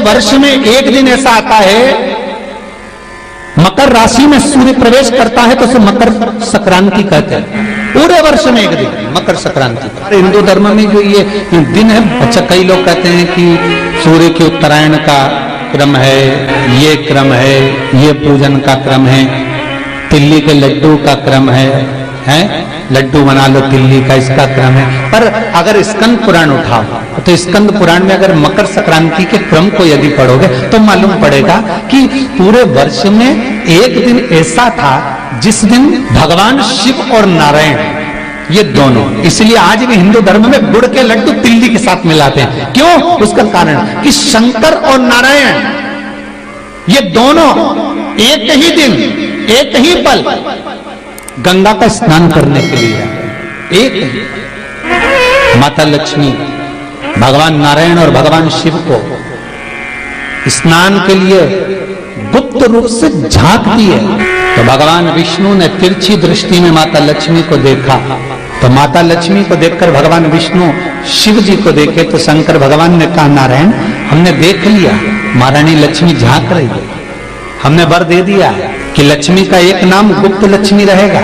वर्ष में एक दिन ऐसा आता है, मकर राशि में सूर्य प्रवेश करता है तो उसे मकर संक्रांति कहते हैं। पूरे वर्ष में एक दिन मकर संक्रांति। हिंदू धर्म में जो ये दिन है, अच्छा कई लोग कहते हैं कि सूर्य के उत्तरायण का क्रम है, ये क्रम है, ये पूजन का क्रम है, तिल्ली के लड्डू का क्रम है, लड्डू बना लो तिल्ली का, इसका क्रम है। पर अगर स्कंद पुराण उठाओ तो स्कंद पुराण में अगर मकर संक्रांति के क्रम को यदि पढ़ोगे तो मालूम पड़ेगा कि पूरे वर्ष में एक दिन ऐसा था जिस दिन भगवान शिव और नारायण, ये दोनों, इसलिए आज भी हिंदू धर्म में गुड़ के लड्डू तिल्ली के साथ मिलाते हैं। क्यों? उसका कारण कि शंकर और नारायण ये दोनों एक ही दिन, एक ही पल गंगा का स्नान करने के लिए, एक ही माता लक्ष्मी भगवान नारायण और भगवान शिव को स्नान के लिए गुप्त रूप से झांकती है। तो भगवान विष्णु ने तिरछी दृष्टि में माता लक्ष्मी को देखा, तो माता लक्ष्मी को देखकर भगवान विष्णु शिव जी को देखे तो शंकर भगवान ने कहा, नारायण हमने देख लिया महारानी लक्ष्मी झांक रही है, हमने वर दे दिया कि लक्ष्मी का एक नाम गुप्त लक्ष्मी रहेगा।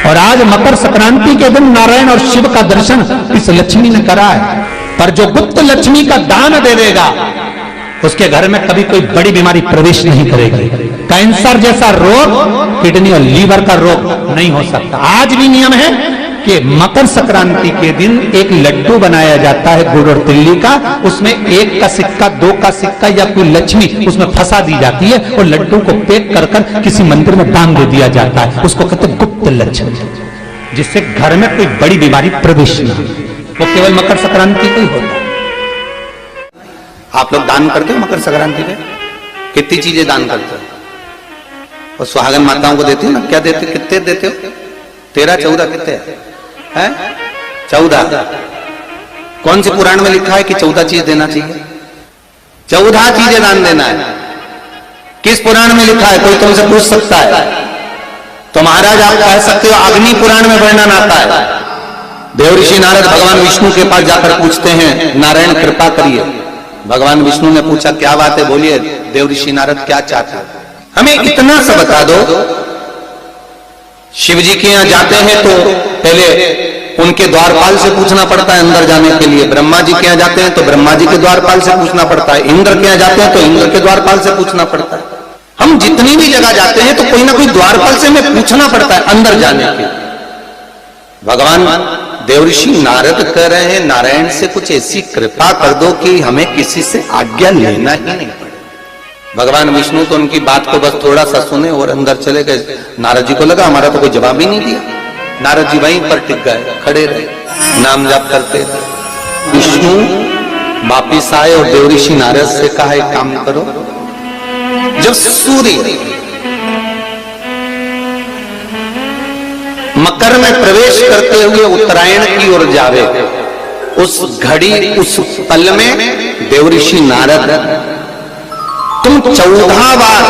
और आज मकर संक्रांति के दिन नारायण और शिव का दर्शन इस लक्ष्मी ने करा है। पर जो गुप्त लक्ष्मी का दान दे देगा उसके घर में कभी कोई बड़ी बीमारी प्रवेश नहीं करेगी। कैंसर जैसा रोग, किडनी और लीवर का रोग नहीं हो सकता। आज भी नियम है कि मकर संक्रांति के दिन एक लड्डू बनाया जाता है गुड़ और तिल्ली का, उसमें 1 का सिक्का, 2 का सिक्का या कोई लक्ष्मी उसमें फंसा दी जाती है और लड्डू को पैक कर कर किसी मंदिर में दान दे दिया जाता है। उसको कहते हैं गुप्त लक्ष्मी, जिससे घर में कोई बड़ी बीमारी प्रवेश न हो। वो केवल मकर संक्रांति को ही होता है। आप लोग दान करते हो मकर संक्रांति पे? कितनी चीजें दान करते हो? और सुहागन माताओं को देते हो ना? क्या देते, कितने देते हो? 13, 14 कितने हैं? 14। कौन से पुराण में लिखा है कि 14 चीज देना चाहिए? 14 चीजें दान देना है। किस पुराण में लिखा है? कोई तुमसे पूछ सकता है तो महाराज आप कह सकते हो अग्नि पुराण में वर्णन आता है। देवऋषि नारद भगवान विष्णु के पास जाकर पूछते हैं, नारायण कृपा करिए। भगवान विष्णु ने पूछा क्या बात है, बोलिए देवऋषि नारद क्या चाहते हैं? हमें इतना सा बता दो। शिव जी के यहां जाते हैं तो पहले उनके द्वारपाल से पूछना पड़ता है अंदर जाने के लिए। ब्रह्मा जी के यहां जाते हैं तो ब्रह्मा जी के द्वारपाल से पूछना पड़ता है। इंद्र के यहां जाते हैं तो इंद्र के द्वारपाल से पूछना पड़ता है। हम जितनी भी जगह जाते हैं तो कोई ना कोई द्वारपाल से हमें पूछना पड़ता है अंदर जाने के। भगवान देवऋषि नारद कह रहे हैं, नारायण से कुछ ऐसी कृपा कर दो कि हमें किसी से आज्ञा लेना ही नहीं पड़े। भगवान विष्णु तो उनकी बात को बस थोड़ा सा सुने और अंदर चले गए। नारद जी को लगा हमारा तो कोई जवाब ही नहीं दिया। नारद जी वहीं पर टिक गए, खड़े रहे, नाम जाप करते थे। विष्णु वापिस आए और देवऋषि नारद से कहा एक काम करो, जब सूर्य मकर में प्रवेश करते हुए उत्तरायण की ओर जावे, उस घड़ी उस पल में देवऋषि नारद तुम 14 बार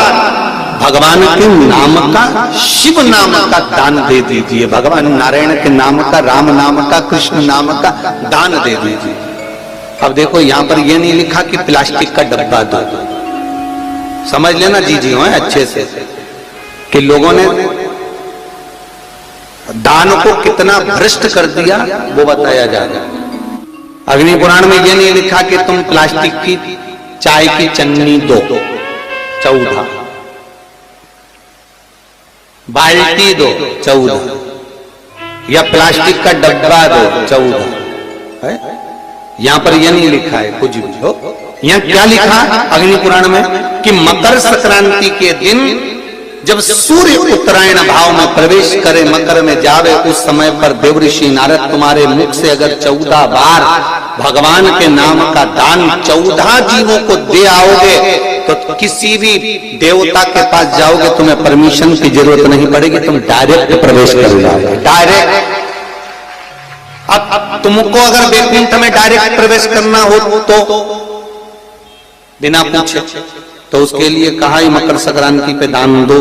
भगवान के नाम का, शिव नाम का दान दे दीजिए। भगवान नारायण के नाम का, राम नाम का, कृष्ण नाम का दान दे दीजिए। अब देखो यहां पर यह नहीं लिखा कि प्लास्टिक का डब्बा दो। समझ लेना जी हो अच्छे से कि लोगों ने दान को कितना भ्रष्ट कर दिया वो बताया जा रहा है। अग्नि पुराण में यह नहीं लिखा कि तुम प्लास्टिक की चाय की चन्नी दो 14, बाल्टी दो 14, या प्लास्टिक का डब्बा दो 14 है। यहां पर यह नहीं लिखा है कुछ भी हो। यहां क्या लिखा अग्नि पुराण में कि मकर संक्रांति के दिन जब सूर्य उत्तरायण भाव में प्रवेश करे, मकर में जावे, उस समय पर देवऋषि नारद तुम्हारे मुख से अगर 14 बार भगवान के नाम का दान 14 जीवों को दे आओगे तो किसी भी देवता के पास जाओगे तुम्हें परमिशन की जरूरत नहीं पड़ेगी, तुम डायरेक्ट प्रवेश कर जाओगे। डायरेक्ट। अब तुमको अगर वैकुंठ में डायरेक्ट प्रवेश करना हो तो बिना पूछे, तो उसके लिए कहा ही मकर संक्रांति पे दान दो।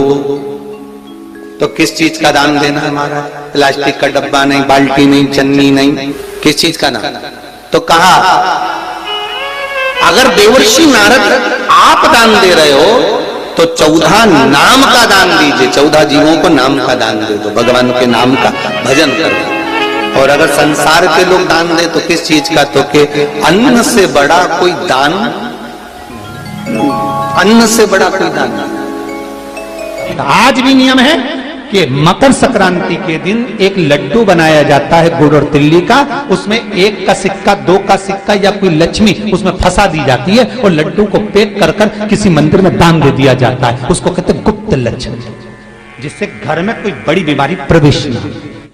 तो किस चीज का दान देना है हमारा? प्लास्टिक का डब्बा नहीं, बाल्टी नहीं, चन्नी नहीं, किस चीज का दान? तो कहा अगर देवर्षि नारद आप दान दे रहे हो तो 14 नाम का दान दीजिए, 14 जीवों को नाम का दान दे दो, भगवान के नाम का भजन करो। और अगर संसार के लोग दान दे तो किस चीज का, तो के अन्न से बड़ा कोई दान, अन्न से बड़ा कोई दान। आज भी नियम है कि मकर संक्रांति के दिन एक लड्डू बनाया जाता है गुड़ और तिल्ली का, उसमें 1 का सिक्का, 2 का सिक्का या कोई लक्ष्मी उसमें फंसा दी जाती है और लड्डू को पैक कर कर किसी मंदिर में दान दे दिया जाता है। उसको कहते हैं गुप्त लक्ष्मी, जिससे घर में कोई बड़ी बीमारी प्रवेश न हो।